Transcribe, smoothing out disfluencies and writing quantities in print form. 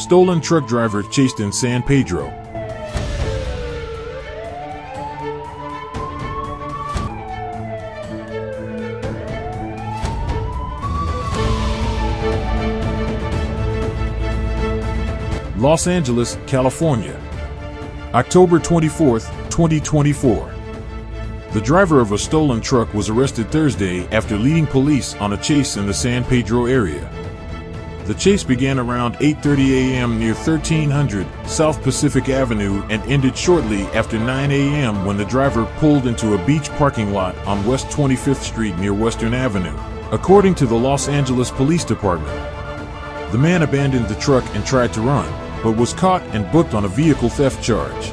Stolen truck driver chased in San Pedro. Los Angeles, California. October 24, 2024. The driver of a stolen truck was arrested Thursday after leading police on a chase in the San Pedro area. The chase began around 8:30 a.m. near 1300 South Pacific Avenue and ended shortly after 9 a.m. when the driver pulled into a beach parking lot on West 25th Street near Western Avenue, according to the Los Angeles Police Department. The man abandoned the truck and tried to run, but was caught and booked on a vehicle theft charge.